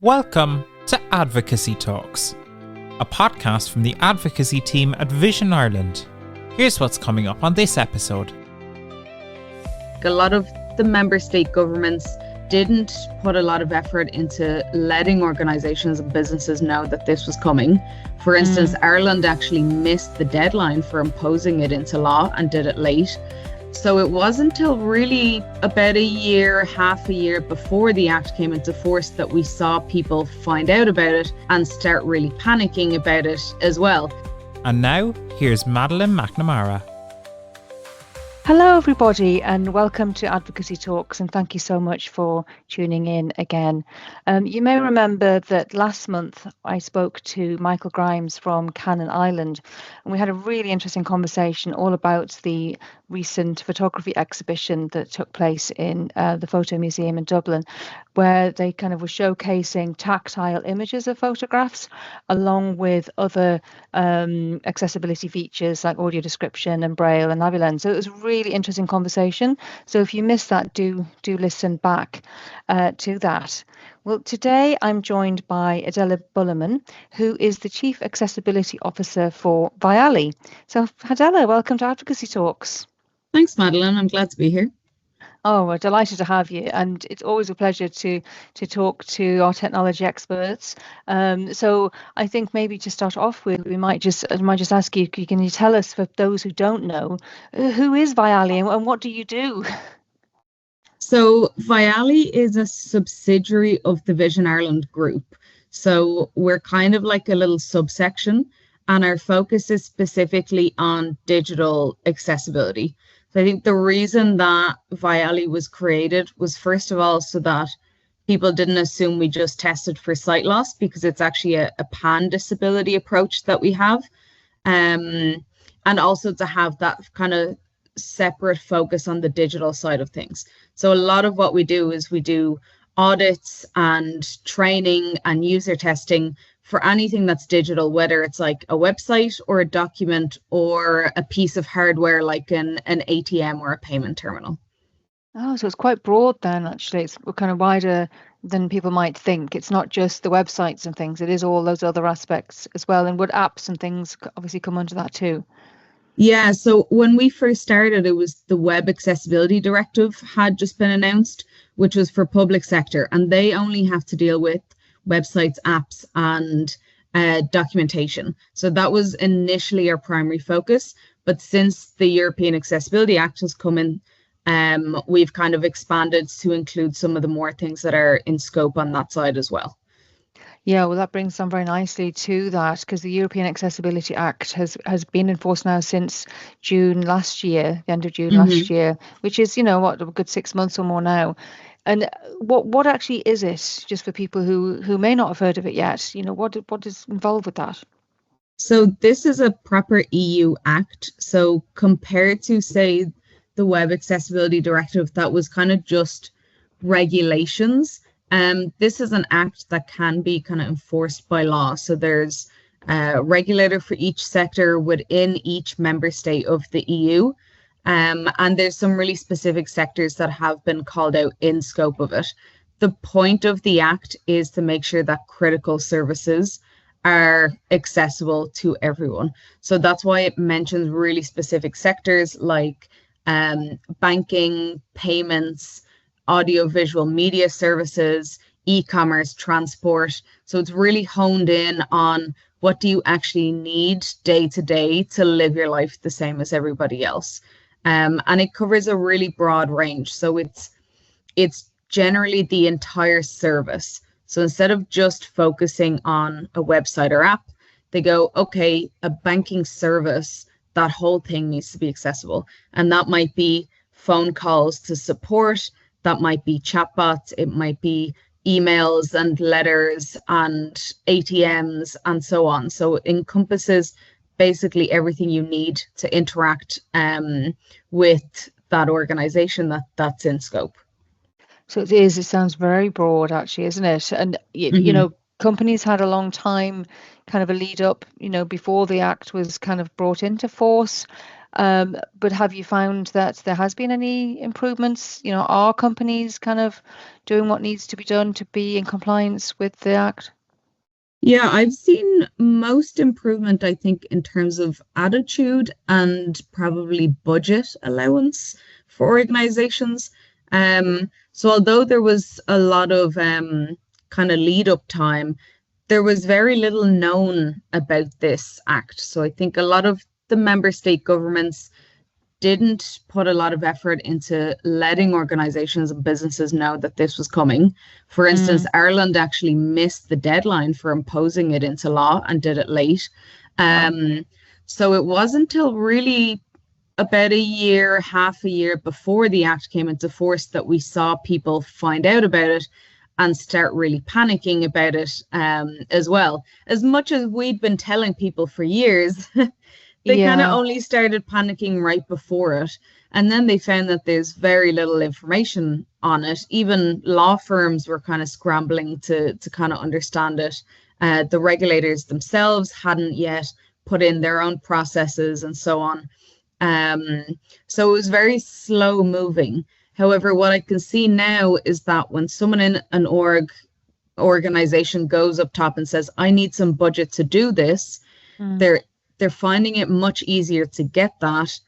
Welcome to Advocacy Talks, a podcast from the advocacy team at Vision Ireland. Here's what's coming up on this episode. A lot of the member state governments didn't put a lot of effort into letting organisations and businesses know that this was coming. For instance, Ireland actually missed the deadline for imposing it into law and did it late. So it wasn't until really about half a year before the Act came into force that we saw people find out about it and start really panicking about it as well. And now, here's Madeleine McNamara. Hello everybody and welcome to Advocacy Talks, and thank you so much for tuning in again. You may remember that last month I spoke to Michael Grimes from Cannon Island, and we had a really interesting conversation all about the recent photography exhibition that took place in the Photo Museum in Dublin, where they kind of were showcasing tactile images of photographs along with other accessibility features like audio description and Braille and Madeleine. So it was a really interesting conversation. So if you missed that, do listen back to that. Well, today I'm joined by Adela Buliman, who is the Chief Accessibility Officer for Vially. So Adela, welcome to Advocacy Talks. Thanks, Madeleine. I'm glad to be here. Oh, we're delighted to have you, and it's always a pleasure to talk to our technology experts. So I think maybe to start off with, I might just ask you, can you tell us, for those who don't know, who is Vially and what do you do? So Vially is a subsidiary of the Vision Ireland group. So we're kind of like a little subsection, and our focus is specifically on digital accessibility. So I think the reason that Vially was created was, first of all, so that people didn't assume we just tested for sight loss, because it's actually a pan-disability approach that we have. And also to have that kind of separate focus on the digital side of things. So a lot of what we do is we do audits and training and user testing for anything that's digital, whether it's like a website or a document or a piece of hardware like an ATM or a payment terminal. Oh, so it's quite broad then, actually. It's kind of wider than people might think. It's not just the websites and things, it is all those other aspects as well. And would apps and things obviously come under that too? Yeah, so when we first started, it was the Web Accessibility Directive had just been announced, which was for public sector, and they only have to deal with websites, apps, and documentation. So that was initially our primary focus. But since the European Accessibility Act has come in, we've kind of expanded to include some of the more things that are in scope on that side as well. Yeah, well, that brings on very nicely to that, because the European Accessibility Act has been enforced now since June last year, the end of June last year, which is, a good 6 months or more now. And what actually is it, just for people who may not have heard of it yet? What is involved with that? So this is a proper EU act. So compared to, say, the Web Accessibility Directive, that was kind of just regulations. This is an act that can be kind of enforced by law. So there's a regulator for each sector within each member state of the EU. And there's some really specific sectors that have been called out in scope of it. The point of the Act is to make sure that critical services are accessible to everyone. So that's why it mentions really specific sectors like banking, payments, audiovisual media services, e-commerce, transport. So it's really honed in on what do you actually need day to day to live your life the same as everybody else. And it covers a really broad range. So it's generally the entire service. So instead of just focusing on a website or app, they go, okay, a banking service, that whole thing needs to be accessible. And that might be phone calls to support, that might be chatbots, it might be emails and letters and ATMs and so on. So it encompasses basically everything you need to interact with that organization that's in scope. So it sounds very broad, actually, isn't it? And, companies had a long time, kind of a lead up, before the Act was kind of brought into force. But have you found that there has been any improvements? Are companies kind of doing what needs to be done to be in compliance with the Act? Yeah, I've seen most improvement, I think, in terms of attitude and probably budget allowance for organizations. So although there was a lot of kind of lead up time, there was very little known about this act. So I think a lot of the member state governments didn't put a lot of effort into letting organizations and businesses know that this was coming. For instance, Ireland actually missed the deadline for imposing it into law and did it late. So it wasn't until really about a year, half a year before the act came into force that we saw people find out about it and start really panicking about it as well. As much as we'd been telling people for years, they kind of only started panicking right before it. And then they found that there's very little information on it. Even law firms were kind of scrambling to kind of understand it. The regulators themselves hadn't yet put in their own processes and so on. So it was very slow moving. However, what I can see now is that when someone in an organization goes up top and says, I need some budget to do this, they're finding it much easier to get that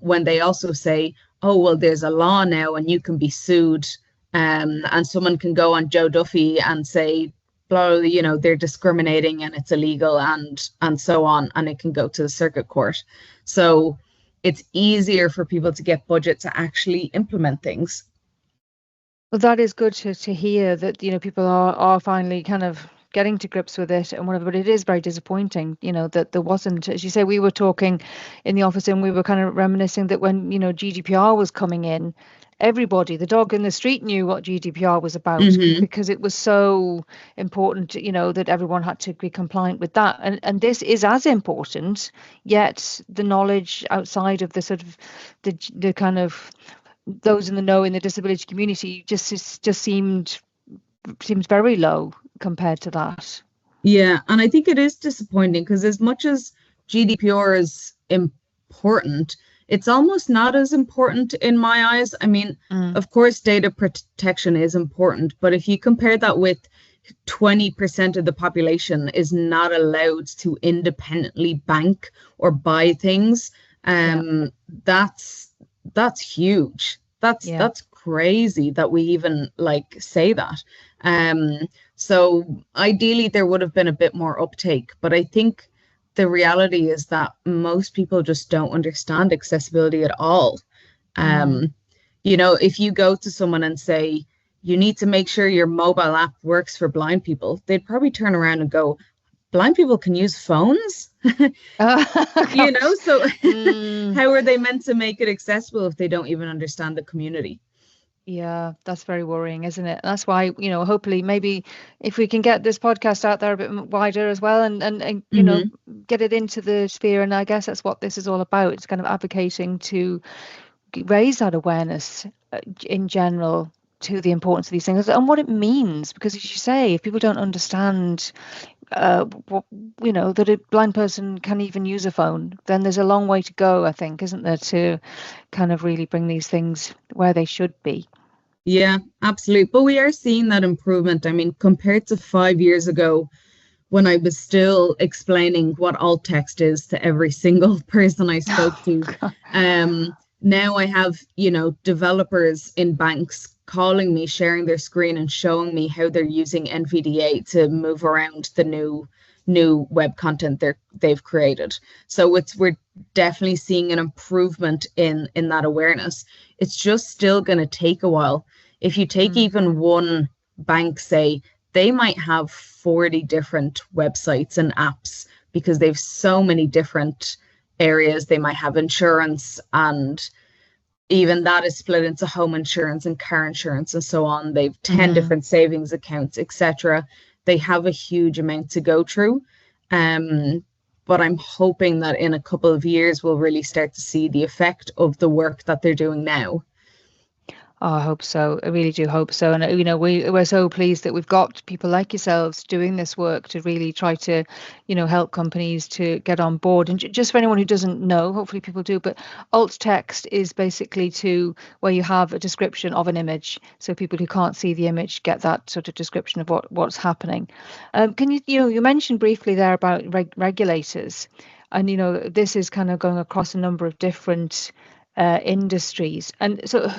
when they also say, oh, well, there's a law now and you can be sued, and someone can go on Joe Duffy and say, blah, they're discriminating and it's illegal and so on, and it can go to the circuit court. So it's easier for people to get budget to actually implement things. Well, that is good to hear that, people are finally kind of getting to grips with it and whatever, but it is very disappointing, that there wasn't, as you say, we were talking in the office and we were kind of reminiscing that when, GDPR was coming in, everybody, the dog in the street knew what GDPR was about because it was so important, that everyone had to be compliant with that. And this is as important, yet the knowledge outside of the sort of the kind of those in the know in the disability community just seems very low compared to that. Yeah, and I think it is disappointing because as much as GDPR is important, it's almost not as important in my eyes. I mean, of course, data protection is important, but if you compare that with 20% of the population is not allowed to independently bank or buy things, that's huge. That's crazy that we even say that. So ideally there would have been a bit more uptake, but I think the reality is that most people just don't understand accessibility at all. If you go to someone and say, you need to make sure your mobile app works for blind people, they'd probably turn around and go, blind people can use phones? So how are they meant to make it accessible if they don't even understand the community? Yeah, that's very worrying, isn't it? That's why, hopefully maybe if we can get this podcast out there a bit wider as well and get it into the sphere. And I guess that's what this is all about. It's kind of advocating to raise that awareness in general to the importance of these things and what it means. Because as you say, if people don't understand that a blind person can even use a phone, then there's a long way to go, I think, isn't there, to kind of really bring these things where they should be. Yeah, absolutely. But we are seeing that improvement. I mean, compared to 5 years ago, when I was still explaining what alt text is to every single person I spoke to, now I have, developers in banks calling me, sharing their screen and showing me how they're using NVDA to move around the new web content they've created. So we're definitely seeing an improvement in that awareness. It's just still going to take a while. If you take even one bank, say, they might have 40 different websites and apps because they've so many different areas. They might have insurance, and even that is split into home insurance and car insurance and so on. They've 10 different savings accounts, etc. They have a huge amount to go through. But I'm hoping that in a couple of years, we'll really start to see the effect of the work that they're doing now. Oh, I hope so. I really do hope so. And, we're so pleased that we've got people like yourselves doing this work to really try to, help companies to get on board. And just for anyone who doesn't know, hopefully people do, but alt text is basically where you have a description of an image. So people who can't see the image get that sort of description of what's happening. Can you mentioned briefly there about regulators, and, this is kind of going across a number of different industries. And so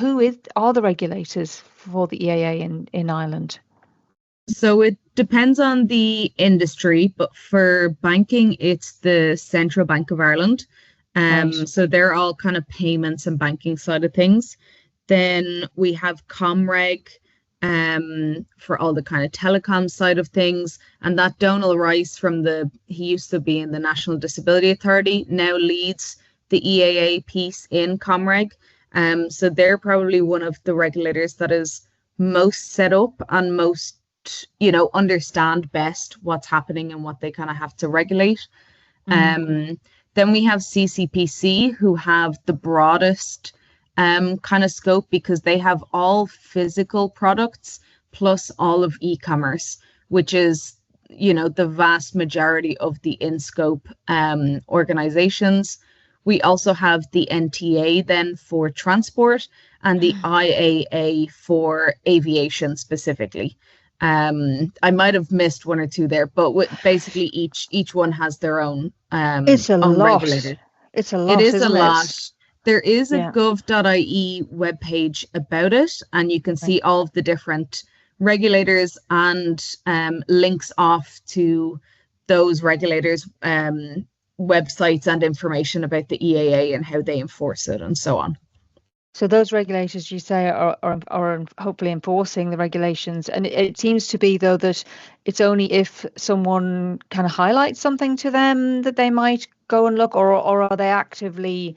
are the regulators for the EAA in Ireland? So it depends on the industry, but for banking, it's the Central Bank of Ireland. Right. So they're all kind of payments and banking side of things. Then we have Comreg for all the kind of telecom side of things. And that Donal Rice he used to be in the National Disability Authority, now leads the EAA piece in Comreg. So they're probably one of the regulators that is most set up and most, understand best what's happening and what they kind of have to regulate. Then we have CCPC, who have the broadest kind of scope, because they have all physical products plus all of e-commerce, which is, the vast majority of the in-scope organizations. We also have the NTA then for transport, and the IAA for aviation specifically. I might have missed one or two there, but basically each one has their own it's a own lot. regulator. It's a lot. It is a isn't lot. It? There is a gov.ie webpage about it, and you can see all of the different regulators and links off to those regulators' websites and information about the EAA and how they enforce it and so on. So those regulators, you say, are hopefully enforcing the regulations. And it seems to be, though, that it's only if someone kind of highlights something to them that they might go and look, or are they actively,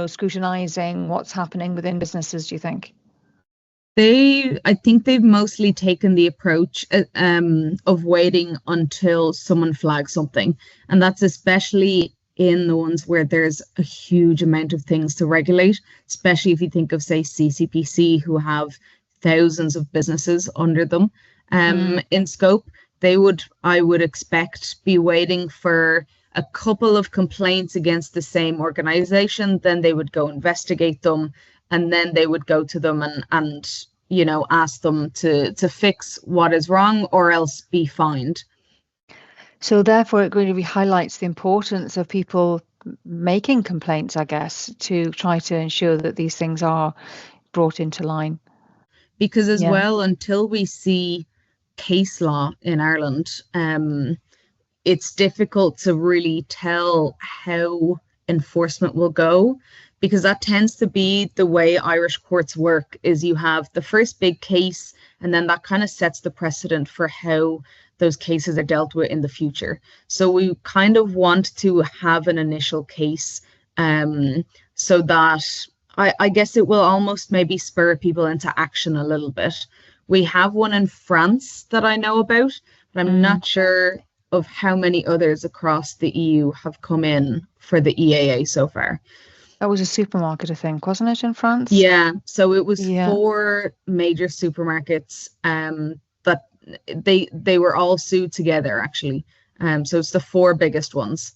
scrutinizing what's happening within businesses, do you think? I think they've mostly taken the approach of waiting until someone flags something. And that's especially in the ones where there's a huge amount of things to regulate, especially if you think of, say, CCPC, who have thousands of businesses under them in scope. I would expect, be waiting for a couple of complaints against the same organization, then they would go investigate them, and then they would go to them and ask them to fix what is wrong or else be fined. So therefore, it really highlights the importance of people making complaints, I guess, to try to ensure that these things are brought into line. Because well, until we see case law in Ireland, it's difficult to really tell how enforcement will go, because that tends to be the way Irish courts work, is you have the first big case, and then that kind of sets the precedent for how those cases are dealt with in the future. So we kind of want to have an initial case so that I guess it will almost maybe spur people into action a little bit. We have one in France that I know about, but I'm not sure of how many others across the EU have come in for the EAA so far. That was a supermarket, I think, wasn't it, in France? Yeah, so it was 4 major supermarkets that they were all sued together, actually. So it's the 4 biggest ones.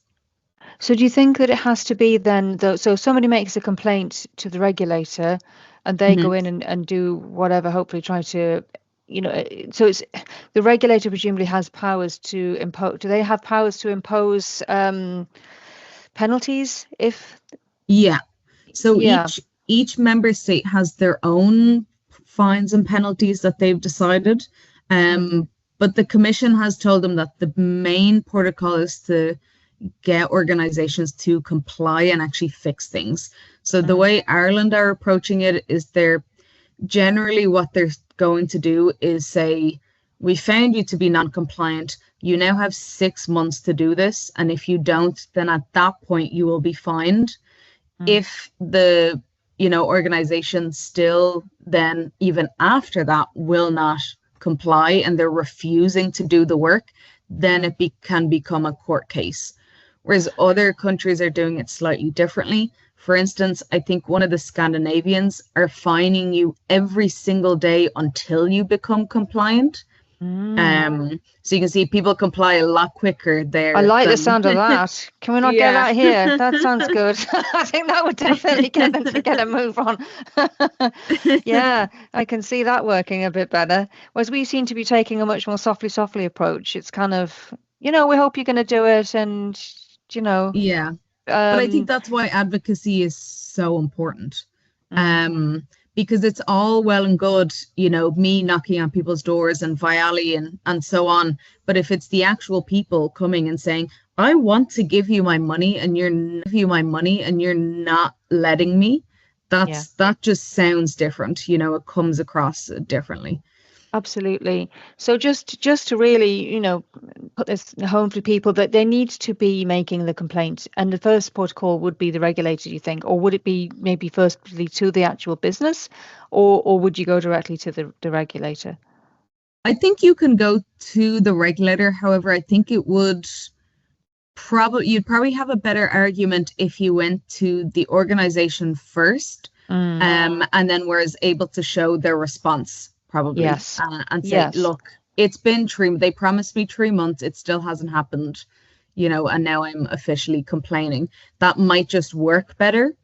So do you think that it has to be then, so somebody makes a complaint to the regulator and they go in and do whatever, hopefully try to, so it's the regulator presumably has powers to impose. Do they have powers to impose penalties if? Yeah. So each member state has their own fines and penalties that they've decided. But the Commission has told them that the main protocol is to get organizations to comply and actually fix things. So the way Ireland are approaching it is what they're going to do is say, we found you to be non-compliant. You now have 6 months to do this. And if you don't, then at that point you will be fined. If the organization still then, even after that, will not comply and they're refusing to do the work, then it can become a court case. Whereas other countries are doing it slightly differently. For instance, I think one of the Scandinavians are fining you every single day until you become compliant. So you can see people comply a lot quicker there. I like the sound of that. Can we not get that here? That sounds good. I think that would definitely get them to get a move on. Yeah, I can see that working a bit better. Whereas we seem to be taking a much more softly approach. It's kind of, we hope you're going to do it, and Yeah. But I think that's why advocacy is so important. Because it's all well and good, me knocking on people's doors and Vially and so on. But if it's the actual people coming and saying, I want to give you my money and you're not letting me, that just sounds different. It comes across differently. Absolutely. So just to really, put this home for people, that they need to be making the complaint, and the first protocol would be the regulator, you think, or would it be maybe firstly to the actual business, or would you go directly to the regulator? I think you can go to the regulator. However, I think you'd probably have a better argument if you went to the organization first, and then were able to show their response. Probably. Yes. And say, look, it's been they promised me 3 months. It still hasn't happened, and now I'm officially complaining. That might just work better.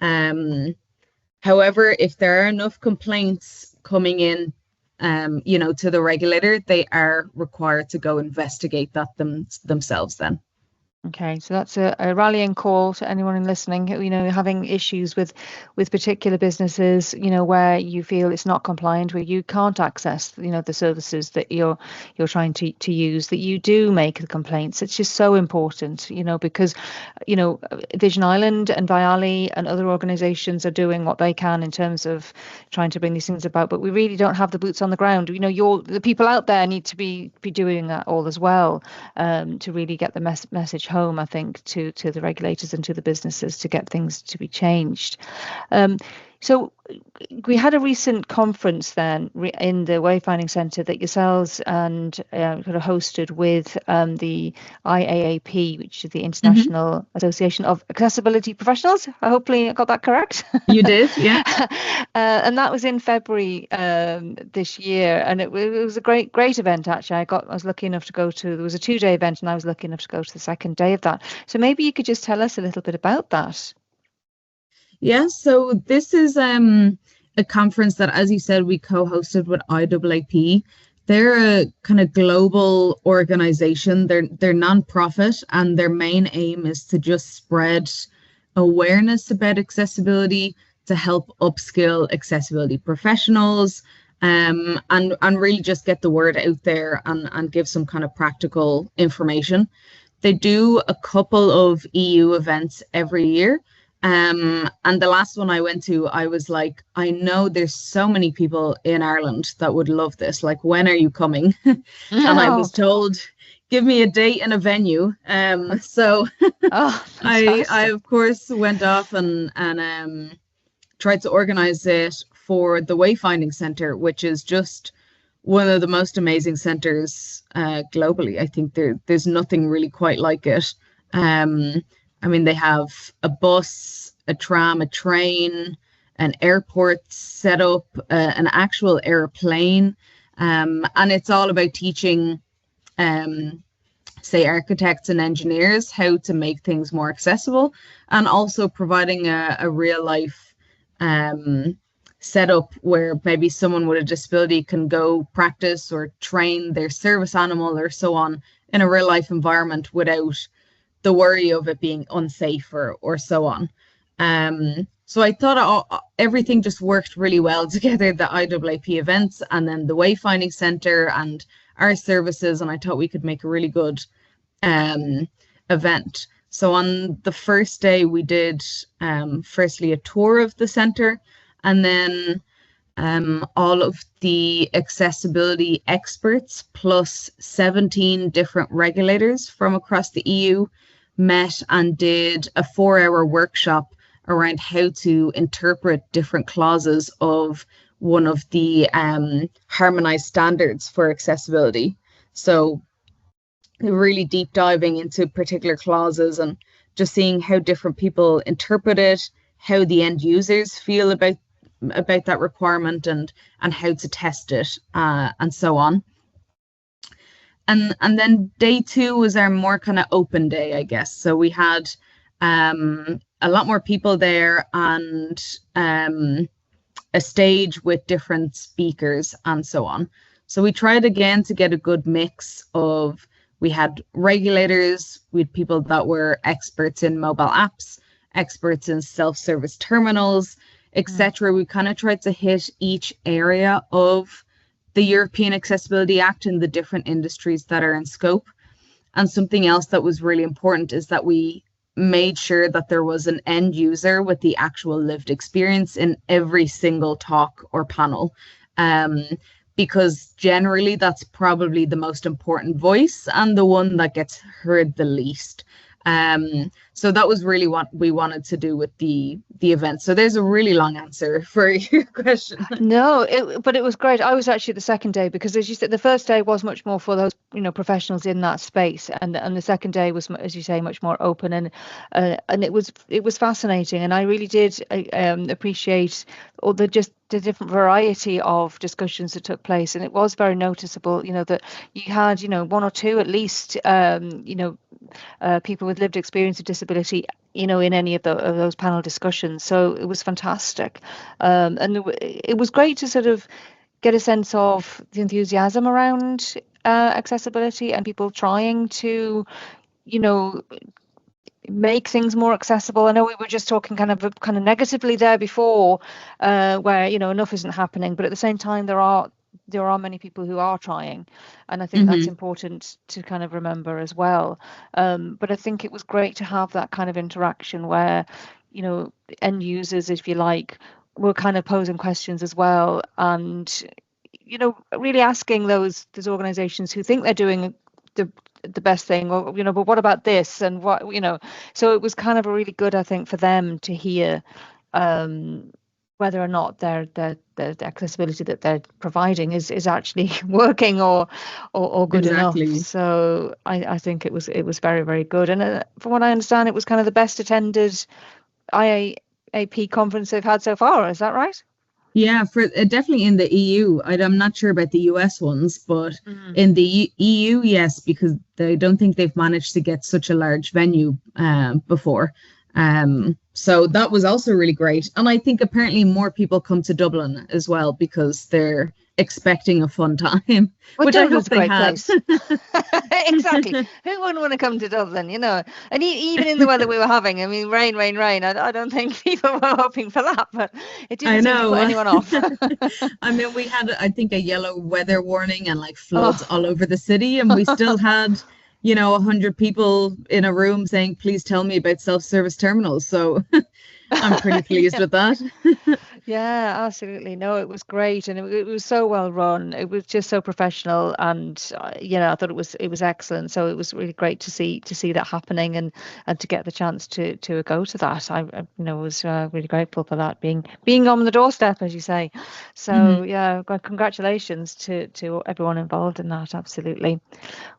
However, if there are enough complaints coming in, to the regulator, they are required to go investigate that themselves then. Okay, so that's a rallying call to anyone listening, having issues with particular businesses, where you feel it's not compliant, where you can't access, the services that you're trying to use, that you do make the complaints. It's just so important, because, Vision Island and Vially and other organizations are doing what they can in terms of trying to bring these things about, but we really don't have the boots on the ground. The people out there need to be doing that all as well, to really get the message home, I think, to the regulators and to the businesses to get things to be changed. So we had a recent conference then in the Wayfinding Centre that yourselves and kind of hosted with the IAAP, which is the International Association of Accessibility Professionals. Hopefully I got that correct. You did, yeah. And that was in February this year, and it was a great event actually. I was lucky enough to go to. There was a 2-day event, and I was lucky enough to go to the second day of that. So maybe you could just tell us a little bit about that. Yeah, so this is a conference that, as you said, we co-hosted with IAAP. They're a kind of global organization. They're non-profit, and their main aim is to just spread awareness about accessibility, to help upskill accessibility professionals, and really just get the word out there and give some kind of practical information. They do a couple of EU events every year. And the last one I went to, I was like, I know there's so many people in Ireland that would love this. Like, when are you coming? And I was told, give me a date and a venue. So I of course went off and tried to organize it for the Wayfinding Centre, which is just one of the most amazing centres globally. I think there's nothing really quite like it. I mean, they have a bus, a tram, a train, an airport set up, an actual airplane. And it's all about teaching, say, architects and engineers how to make things more accessible, and also providing a real life setup where maybe someone with a disability can go practice or train their service animal or so on in a real life environment without the worry of it being unsafe or so on. So I thought everything just worked really well together, the IAAP events and then the Wayfinding Centre and our services, and I thought we could make a really good event. So on the first day we did firstly a tour of the centre, and then all of the accessibility experts plus 17 different regulators from across the EU met and did a 4-hour workshop around how to interpret different clauses of one of the harmonized standards for accessibility. So really deep diving into particular clauses and just seeing how different people interpret it, how the end users feel about that requirement and how to test it, and so on. And then day 2 was our more kind of open day, I guess. So we had a lot more people there, and a stage with different speakers and so on. So we tried again to get a good mix of, we had regulators, we had people that were experts in mobile apps, experts in self-service terminals, etc. We kind of tried to hit each area of the European Accessibility Act in the different industries that are in scope. And something else that was really important is that we made sure that there was an end user with the actual lived experience in every single talk or panel. Because generally that's probably the most important voice and the one that gets heard the least. So that was really what we wanted to do with the event. So there's a really long answer for your question. No, but it was great. I was actually the second day, because as you said, the first day was much more for those, professionals in that space, and the second day was, as you say, much more open, and it was fascinating, and I really did appreciate all the different variety of discussions that took place, and it was very noticeable, that you had, one or two at least, people with lived experience of disability, in any of those panel discussions. So it was fantastic, and it was great to sort of get a sense of the enthusiasm around accessibility and people trying to, make things more accessible. I know we were just talking kind of negatively there before, where enough isn't happening, but at the same time there are many people who are trying, and I think that's important to kind of remember as well. But I think it was great to have that kind of interaction where, end users, if you like, were kind of posing questions as well, and really asking those organizations who think they're doing the best thing, or but what about this, and what, so it was kind of a really good, I think, for them to hear whether or not the accessibility that they're providing is actually working or good enough. So I think it was very, very good, and from what I understand, it was kind of the best attended IAAP conference they've had so far. Is that right? Yeah, for definitely in the EU. I'm not sure about the US ones, but in the EU, yes, because I don't think they've managed to get such a large venue before. So that was also really great. And I think apparently more people come to Dublin as well because they're expecting a fun time, which I hope they had. Exactly. Who wouldn't want to come to Dublin, And even in the weather we were having, I mean, rain. I don't think people were hoping for that, but it didn't seem to put anyone off. I mean, we had, I think, a yellow weather warning and like floods all over the city, and we still had 100 people in a room saying, please tell me about self-service terminals. So I'm pretty pleased with that. Yeah, absolutely. No, it was great, and it was so well run. It was just so professional, and I thought it was excellent. So it was really great to see that happening, and to get the chance to go to that. I was really grateful for that being on the doorstep, as you say. So yeah, congratulations to everyone involved in that. Absolutely.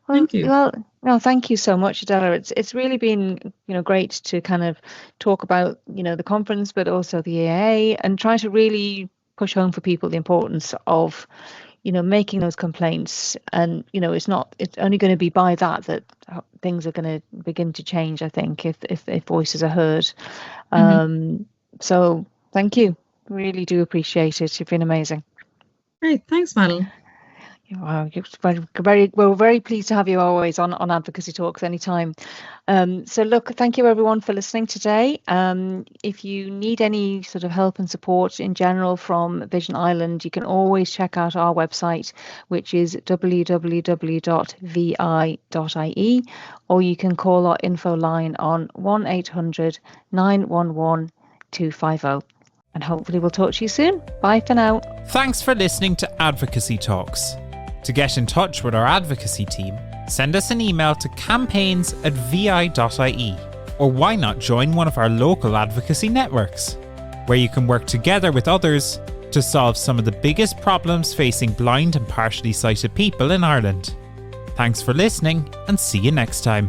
Well, thank you. Well, no, thank you so much, Adela. It's really been great to kind of talk about the conference, but also the EAA, and try to really push home for people the importance of making those complaints. And it's only going to be by that things are going to begin to change, I think, if voices are heard. So thank you, really do appreciate it. You've been amazing. Great, thanks, Madeleine. Wow, we're very pleased to have you always on Advocacy Talks anytime. So look, thank you everyone for listening today. If you need any sort of help and support in general from Vision Ireland, you can always check out our website, which is www.vi.ie, or you can call our info line on 1800 911 250. And hopefully we'll talk to you soon. Bye for now. Thanks for listening to Advocacy Talks. To get in touch with our advocacy team, send us an email to campaigns@vi.ie, or why not join one of our local advocacy networks, where you can work together with others to solve some of the biggest problems facing blind and partially sighted people in Ireland. Thanks for listening, and see you next time.